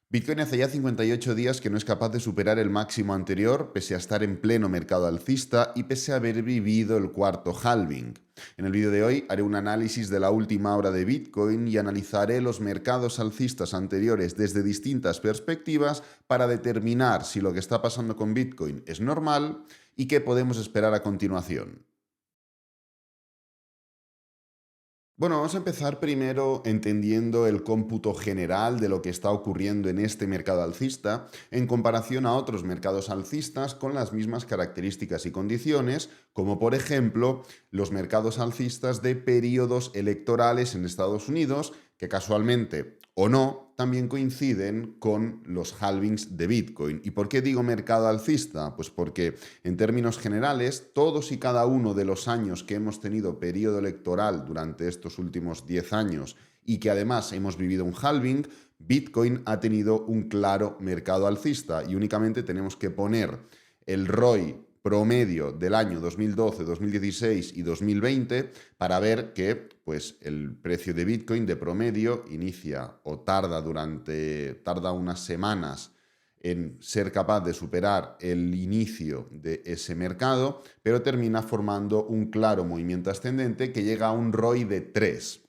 Bitcoin hace ya 58 días que no es capaz de superar el máximo anterior, pese a estar en pleno mercado alcista y pese a haber vivido el cuarto halving. En el vídeo de hoy haré un análisis de la última hora de Bitcoin y analizaré los mercados alcistas anteriores desde distintas perspectivas para determinar si lo que está pasando con Bitcoin es normal y qué podemos esperar a continuación. Bueno, vamos a empezar primero entendiendo el cómputo general de lo que está ocurriendo en este mercado alcista en comparación a otros mercados alcistas con las mismas características y condiciones, como por ejemplo los mercados alcistas de periodos electorales en Estados Unidos, que casualmente o no también coinciden con los halvings de Bitcoin. ¿Y por qué digo mercado alcista? Pues porque en términos generales, todos y cada uno de los años que hemos tenido periodo electoral durante estos últimos 10 años y que además hemos vivido un halving, Bitcoin ha tenido un claro mercado alcista y únicamente tenemos que poner el ROI promedio del año 2012, 2016 y 2020 para ver que pues, el precio de Bitcoin de promedio inicia o tarda unas semanas en ser capaz de superar el inicio de ese mercado, pero termina formando un claro movimiento ascendente que llega a un ROI de 3.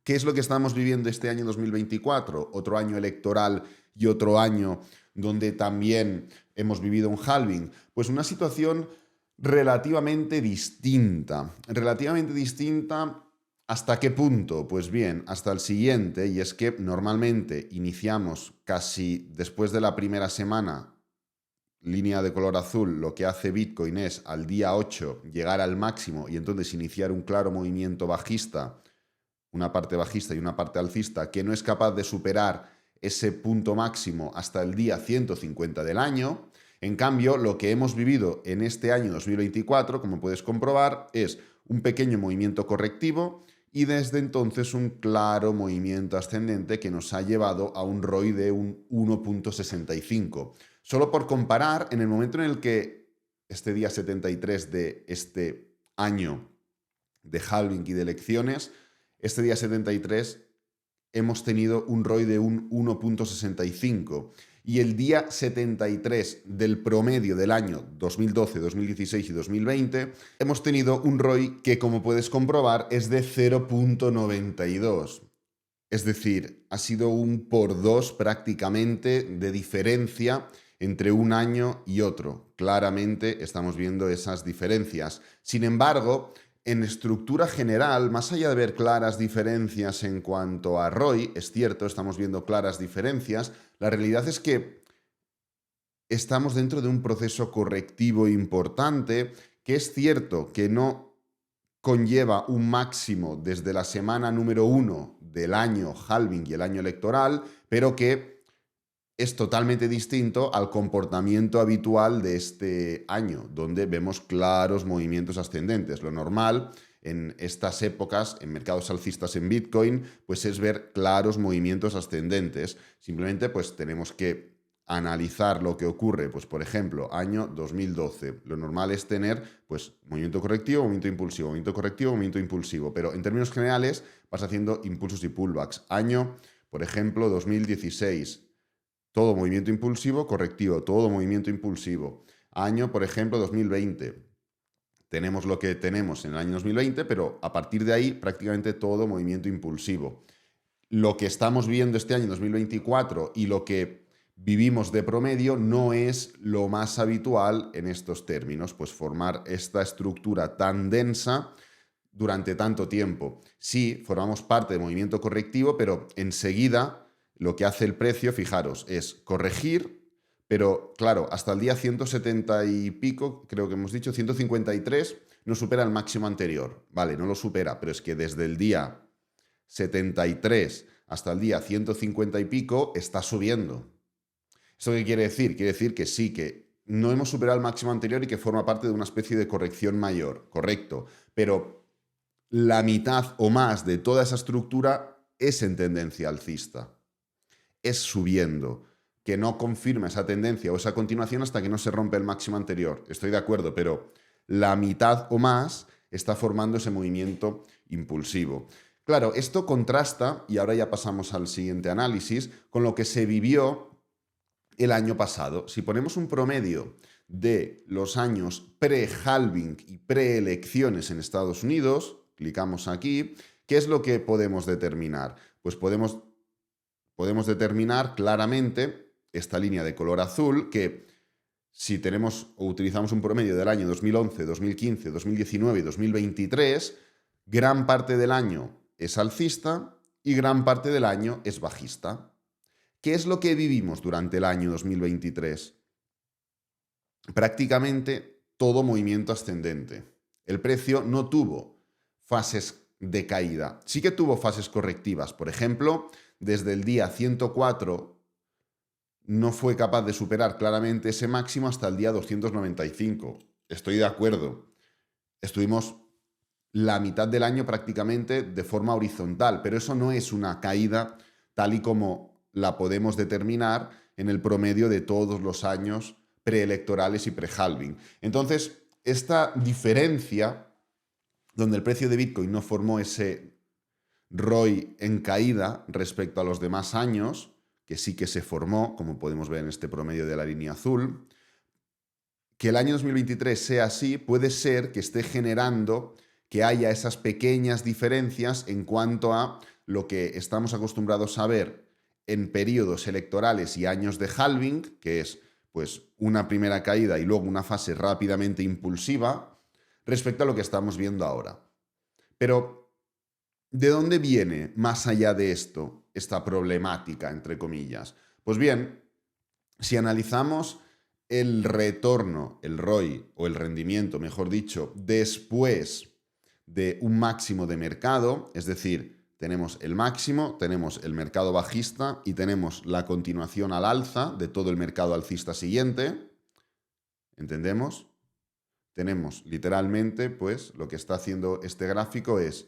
¿Qué es lo que estamos viviendo este año 2024? Otro año electoral y otro año donde también hemos vivido un halving. Pues una situación relativamente distinta. Relativamente distinta. ¿Hasta qué punto? Pues bien, hasta el siguiente, y es que normalmente iniciamos casi después de la primera semana, línea de color azul, lo que hace Bitcoin es al día 8 llegar al máximo y entonces iniciar un claro movimiento bajista, una parte bajista y una parte alcista, que no es capaz de superar ese punto máximo hasta el día 150 del año. En cambio, lo que hemos vivido en este año 2024, como puedes comprobar, es un pequeño movimiento correctivo y desde entonces un claro movimiento ascendente que nos ha llevado a un ROI de un 1.65. Solo por comparar, en el momento en el que este día 73 de este año de halving y de elecciones, este día 73 hemos tenido un ROI de un 1.65 y el día 73 del promedio del año 2012, 2016 y 2020 hemos tenido un ROI que, como puedes comprobar, es de 0.92. Es decir, ha sido un por dos prácticamente de diferencia entre un año y otro. Claramente estamos viendo esas diferencias. Sin embargo, en estructura general, más allá de ver claras diferencias en cuanto a ROI, es cierto, estamos viendo claras diferencias, la realidad es que estamos dentro de un proceso correctivo importante, que es cierto que no conlleva un máximo desde la semana número 1 del año halving y el año electoral, pero que es totalmente distinto al comportamiento habitual de este año, donde vemos claros movimientos ascendentes. Lo normal en estas épocas, en mercados alcistas en Bitcoin, pues es ver claros movimientos ascendentes. Simplemente pues tenemos que analizar lo que ocurre, pues por ejemplo, año 2012. Lo normal es tener pues movimiento correctivo, movimiento impulsivo, movimiento correctivo, movimiento impulsivo, pero en términos generales vas haciendo impulsos y pullbacks. Año, por ejemplo, 2016. Todo movimiento impulsivo, correctivo, todo movimiento impulsivo. Año, por ejemplo, 2020. Tenemos lo que tenemos en el año 2020, pero a partir de ahí prácticamente todo movimiento impulsivo. Lo que estamos viendo este año 2024 y lo que vivimos de promedio no es lo más habitual en estos términos, pues formar esta estructura tan densa durante tanto tiempo. Sí, formamos parte del movimiento correctivo, pero enseguida lo que hace el precio, fijaros, es corregir, pero claro, hasta el día 170 y pico, creo que hemos dicho 153, no supera el máximo anterior. Vale, no lo supera, pero es que desde el día 73 hasta el día 150 y pico está subiendo. ¿Esto qué quiere decir? Quiere decir que sí, que no hemos superado el máximo anterior y que forma parte de una especie de corrección mayor, correcto, pero la mitad o más de toda esa estructura es en tendencia alcista, es subiendo, que no confirma esa tendencia o esa continuación hasta que no se rompe el máximo anterior. Estoy de acuerdo, pero la mitad o más está formando ese movimiento impulsivo. Claro, esto contrasta, y ahora ya pasamos al siguiente análisis, con lo que se vivió el año pasado. Si ponemos un promedio de los años pre-halving y pre-elecciones en Estados Unidos, clicamos aquí, ¿qué es lo que podemos determinar? Pues podemos determinar claramente esta línea de color azul que si tenemos o utilizamos un promedio del año 2011, 2015, 2019 y 2023, gran parte del año es alcista y gran parte del año es bajista. ¿Qué es lo que vivimos durante el año 2023? Prácticamente todo movimiento ascendente. El precio no tuvo fases de caída. Sí que tuvo fases correctivas. Por ejemplo, desde el día 104 no fue capaz de superar claramente ese máximo hasta el día 295. Estoy de acuerdo. Estuvimos la mitad del año prácticamente de forma horizontal, pero eso no es una caída tal y como la podemos determinar en el promedio de todos los años preelectorales y pre-halving. Entonces, esta diferencia, donde el precio de Bitcoin no formó ese ROI en caída respecto a los demás años, que sí que se formó, como podemos ver en este promedio de la línea azul, que el año 2023 sea así, puede ser que esté generando que haya esas pequeñas diferencias en cuanto a lo que estamos acostumbrados a ver en periodos electorales y años de halving, que es pues una primera caída y luego una fase rápidamente impulsiva, respecto a lo que estamos viendo ahora. Pero, ¿de dónde viene, más allá de esto, esta problemática, entre comillas? Pues bien, si analizamos el retorno, el ROI o el rendimiento, mejor dicho, después de un máximo de mercado, es decir, tenemos el máximo, tenemos el mercado bajista y tenemos la continuación al alza de todo el mercado alcista siguiente, ¿entendemos? Tenemos literalmente, pues, lo que está haciendo este gráfico es,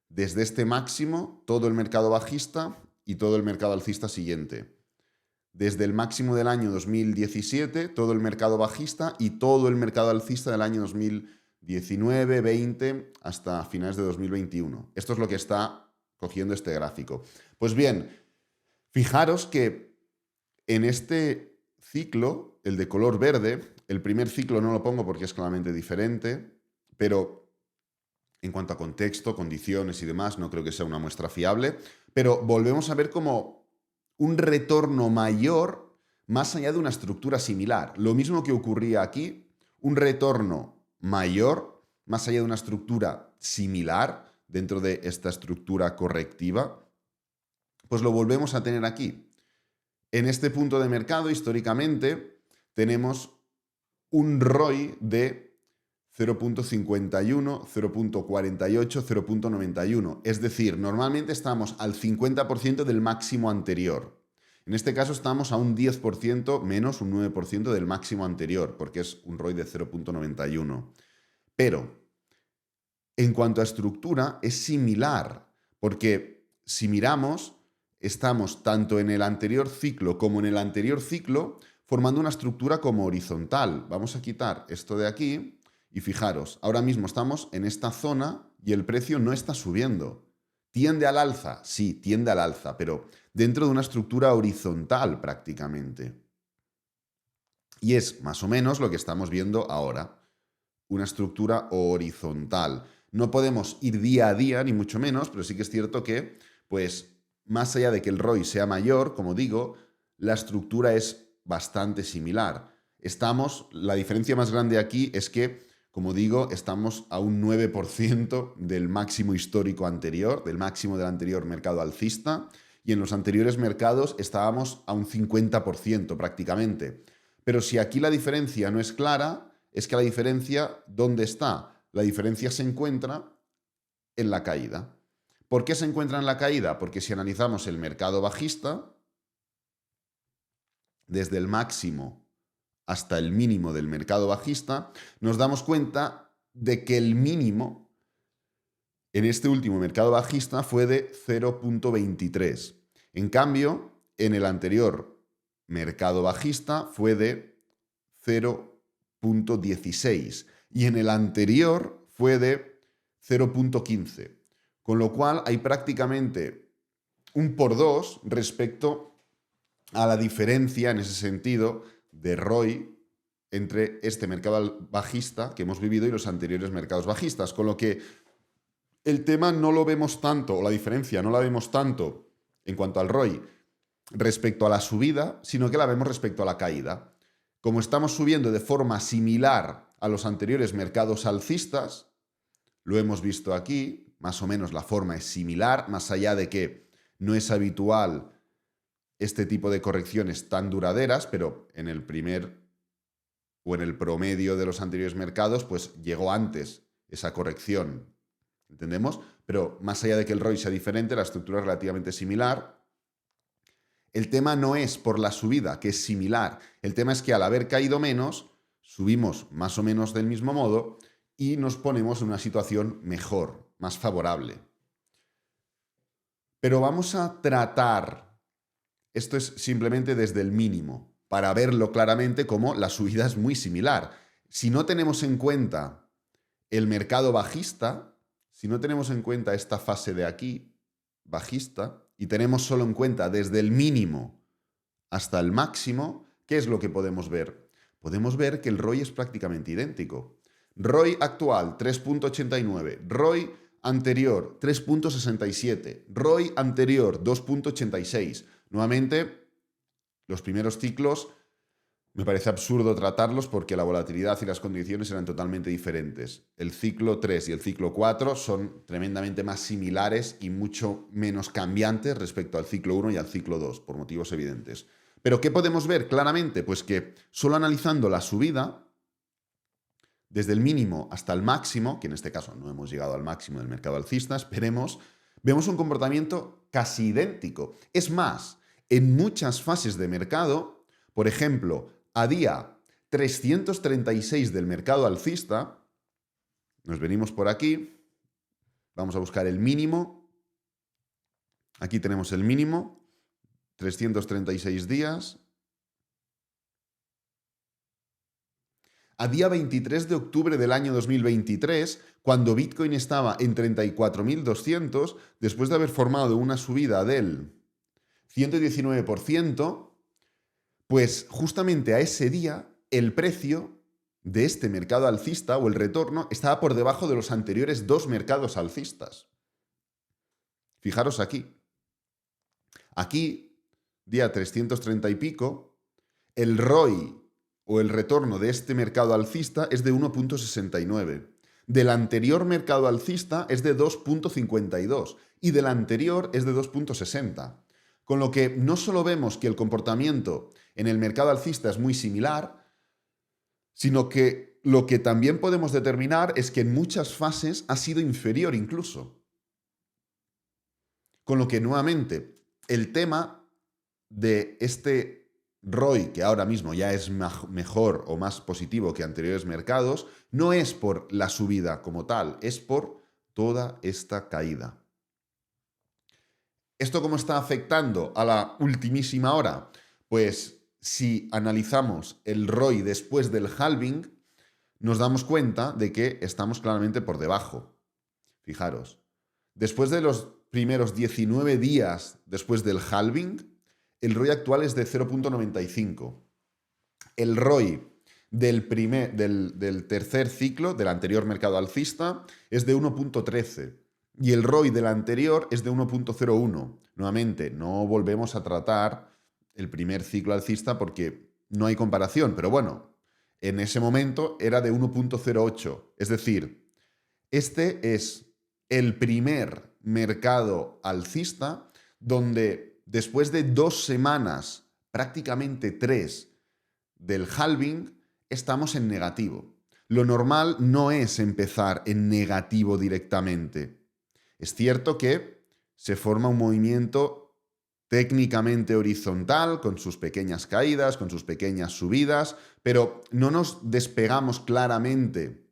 desde este máximo, todo el mercado bajista y todo el mercado alcista siguiente. Desde el máximo del año 2017, todo el mercado bajista y todo el mercado alcista del año 2019, 20, hasta finales de 2021. Esto es lo que está cogiendo este gráfico. Pues bien, fijaros que en este ciclo, el de color verde, el primer ciclo no lo pongo porque es claramente diferente, pero en cuanto a contexto, condiciones y demás, no creo que sea una muestra fiable, pero volvemos a ver como un retorno mayor más allá de una estructura similar. Lo mismo que ocurría aquí, un retorno mayor más allá de una estructura similar dentro de esta estructura correctiva, pues lo volvemos a tener aquí. En este punto de mercado, históricamente, tenemos un ROI de 0.51, 0.48, 0.91. Es decir, normalmente estamos al 50% del máximo anterior. En este caso estamos a un 10% menos, un 9% del máximo anterior, porque es un ROI de 0.91. Pero, en cuanto a estructura, es similar, porque si miramos, estamos tanto en el anterior ciclo como en el anterior ciclo formando una estructura como horizontal. Vamos a quitar esto de aquí y fijaros, ahora mismo estamos en esta zona y el precio no está subiendo. ¿Tiende al alza? Sí, tiende al alza, pero dentro de una estructura horizontal prácticamente. Y es más o menos lo que estamos viendo ahora, una estructura horizontal. No podemos ir día a día, ni mucho menos, pero sí que es cierto que, pues, más allá de que el ROI sea mayor, como digo, la estructura es bastante similar. La diferencia más grande aquí es que, como digo, estamos a un 9% del máximo histórico anterior, del máximo del anterior mercado alcista, y en los anteriores mercados estábamos a un 50% prácticamente. Pero si aquí la diferencia no es clara, es que la diferencia, ¿dónde está? La diferencia se encuentra en la caída. ¿Por qué se encuentra en la caída? Porque si analizamos el mercado bajista, desde el máximo hasta el mínimo del mercado bajista, nos damos cuenta de que el mínimo en este último mercado bajista fue de 0.23. En cambio, en el anterior mercado bajista fue de 0.16 y en el anterior fue de 0.15. Con lo cual hay prácticamente un por dos respecto a la diferencia en ese sentido de ROI entre este mercado bajista que hemos vivido y los anteriores mercados bajistas. Con lo que el tema no lo vemos tanto, o la diferencia no la vemos tanto en cuanto al ROI respecto a la subida, sino que la vemos respecto a la caída. Como estamos subiendo de forma similar a los anteriores mercados alcistas, lo hemos visto aquí, más o menos la forma es similar, más allá de que no es habitual este tipo de correcciones tan duraderas, pero en el primer o en el promedio de los anteriores mercados, pues llegó antes esa corrección. ¿Entendemos? Pero más allá de que el ROI sea diferente, la estructura es relativamente similar. El tema no es por la subida, que es similar. El tema es que al haber caído menos, subimos más o menos del mismo modo y nos ponemos en una situación mejor, más favorable. Pero vamos a tratar, esto es simplemente desde el mínimo, para verlo claramente como la subida es muy similar. Si no tenemos en cuenta el mercado bajista, si no tenemos en cuenta esta fase de aquí, bajista, y tenemos solo en cuenta desde el mínimo hasta el máximo, ¿qué es lo que podemos ver? Podemos ver que el ROI es prácticamente idéntico. ROI actual, 3.89. ROI anterior, 3.67. ROI anterior, 2.86. Nuevamente, los primeros ciclos me parece absurdo tratarlos porque la volatilidad y las condiciones eran totalmente diferentes. El ciclo 3 y el ciclo 4 son tremendamente más similares y mucho menos cambiantes respecto al ciclo 1 y al ciclo 2, por motivos evidentes. Pero ¿qué podemos ver claramente? Pues que solo analizando la subida, desde el mínimo hasta el máximo, que en este caso no hemos llegado al máximo del mercado alcista, esperemos, vemos un comportamiento casi idéntico. Es más, en muchas fases de mercado, por ejemplo, a día 336 del mercado alcista, nos venimos por aquí, vamos a buscar el mínimo, aquí tenemos el mínimo, 336 días. A día 23 de octubre del año 2023, cuando Bitcoin estaba en 34.200, después de haber formado una subida del 119%, pues justamente a ese día el precio de este mercado alcista o el retorno estaba por debajo de los anteriores dos mercados alcistas. Fijaros aquí. Aquí, día 330 y pico, el ROI o el retorno de este mercado alcista es de 1.69. Del anterior mercado alcista es de 2.52 y del anterior es de 2.60. Con lo que no solo vemos que el comportamiento en el mercado alcista es muy similar, sino que lo que también podemos determinar es que en muchas fases ha sido inferior incluso. Con lo que nuevamente el tema de este ROI, que ahora mismo ya es mejor o más positivo que anteriores mercados, no es por la subida como tal, es por toda esta caída. ¿Esto cómo está afectando a la ultimísima hora? Pues si analizamos el ROI después del halving, nos damos cuenta de que estamos claramente por debajo. Fijaros, después de los primeros 19 días después del halving, el ROI actual es de 0.95. El ROI del tercer ciclo, del anterior mercado alcista, es de 1.13. Y el ROI del anterior es de 1.01. Nuevamente, no volvemos a tratar el primer ciclo alcista porque no hay comparación. Pero bueno, en ese momento era de 1.08. Es decir, este es el primer mercado alcista donde después de 2 semanas, prácticamente 3, del halving, estamos en negativo. Lo normal no es empezar en negativo directamente. Es cierto que se forma un movimiento técnicamente horizontal, con sus pequeñas caídas, con sus pequeñas subidas, pero no nos despegamos claramente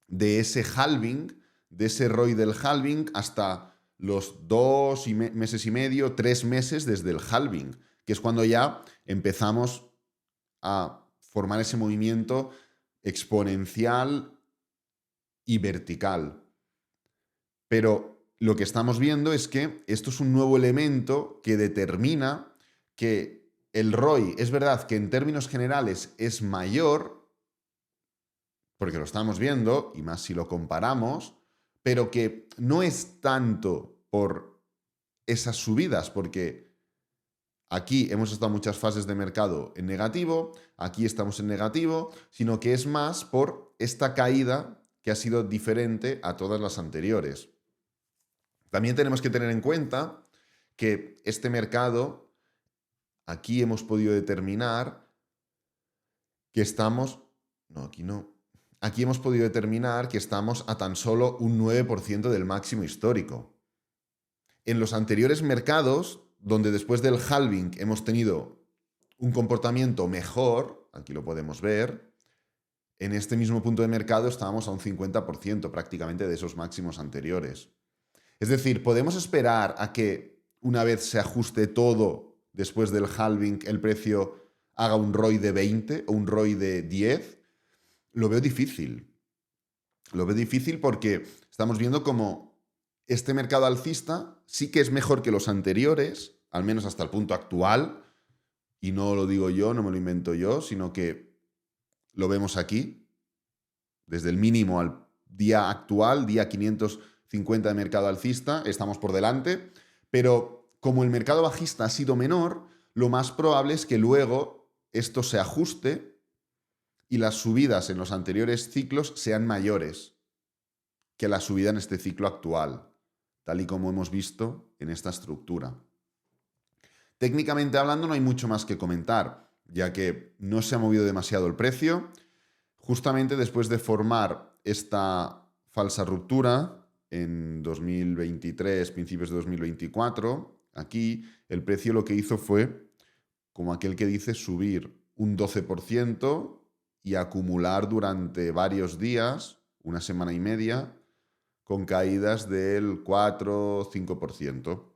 de ese halving, de ese ROI del halving, hasta los 2 meses y medio, 3 meses desde el halving, que es cuando ya empezamos a formar ese movimiento exponencial y vertical. Pero lo que estamos viendo es que esto es un nuevo elemento que determina que el ROI, es verdad que en términos generales es mayor, porque lo estamos viendo, y más si lo comparamos, pero que no es tanto por esas subidas, porque aquí hemos estado muchas fases de mercado en negativo, aquí estamos en negativo, sino que es más por esta caída que ha sido diferente a todas las anteriores. También tenemos que tener en cuenta que este mercado, aquí hemos podido determinar que estamos, no, aquí no, aquí hemos podido determinar que estamos a tan solo un 9% del máximo histórico. En los anteriores mercados, donde después del halving hemos tenido un comportamiento mejor, aquí lo podemos ver, en este mismo punto de mercado estábamos a un 50% prácticamente de esos máximos anteriores. Es decir, podemos esperar a que una vez se ajuste todo después del halving el precio haga un ROI de 20 o un ROI de 10. Lo veo difícil. Lo veo difícil porque estamos viendo como este mercado alcista sí que es mejor que los anteriores, al menos hasta el punto actual, y no lo digo yo, no me lo invento yo, sino que lo vemos aquí, desde el mínimo al día actual, día 550 de mercado alcista, estamos por delante, pero como el mercado bajista ha sido menor, lo más probable es que luego esto se ajuste y las subidas en los anteriores ciclos sean mayores que la subida en este ciclo actual, tal y como hemos visto en esta estructura. Técnicamente hablando, no hay mucho más que comentar, ya que no se ha movido demasiado el precio. Justamente después de formar esta falsa ruptura en 2023, principios de 2024, aquí el precio lo que hizo fue, como aquel que dice, subir un 12% y acumular durante varios días, una semana y media, con caídas del 4-5%.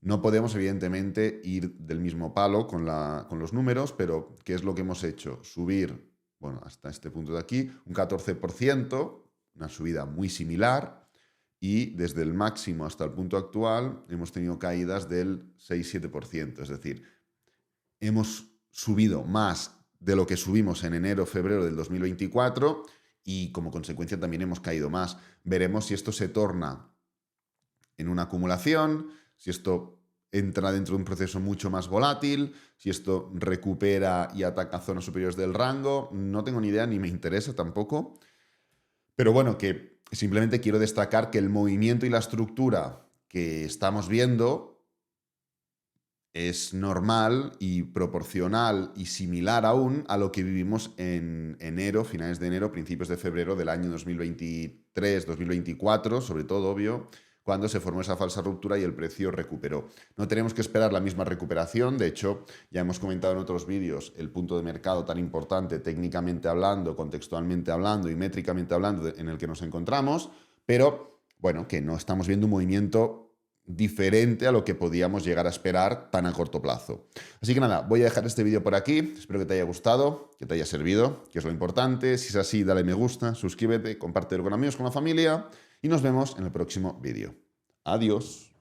No podemos, evidentemente, ir del mismo palo con los números, pero ¿qué es lo que hemos hecho? Subir, bueno, hasta este punto de aquí, un 14%, una subida muy similar, y desde el máximo hasta el punto actual hemos tenido caídas del 6-7%. Es decir, hemos subido más de lo que subimos en enero-febrero del 2024 y como consecuencia también hemos caído más. Veremos si esto se torna en una acumulación, si esto entra dentro de un proceso mucho más volátil, si esto recupera y ataca zonas superiores del rango. No tengo ni idea, ni me interesa tampoco. Pero bueno, que simplemente quiero destacar que el movimiento y la estructura que estamos viendo es normal y proporcional y similar aún a lo que vivimos en enero, finales de enero, principios de febrero del año 2023-2024, sobre todo, obvio, cuando se formó esa falsa ruptura y el precio recuperó. No tenemos que esperar la misma recuperación, de hecho, ya hemos comentado en otros vídeos el punto de mercado tan importante técnicamente hablando, contextualmente hablando y métricamente hablando en el que nos encontramos, pero bueno, que no estamos viendo un movimiento diferente a lo que podíamos llegar a esperar tan a corto plazo. Así que nada, voy a dejar este vídeo por aquí, espero que te haya gustado, que te haya servido, que es lo importante. Si es así, dale me gusta, suscríbete, compártelo con amigos, con la familia y nos vemos en el próximo vídeo. Adiós.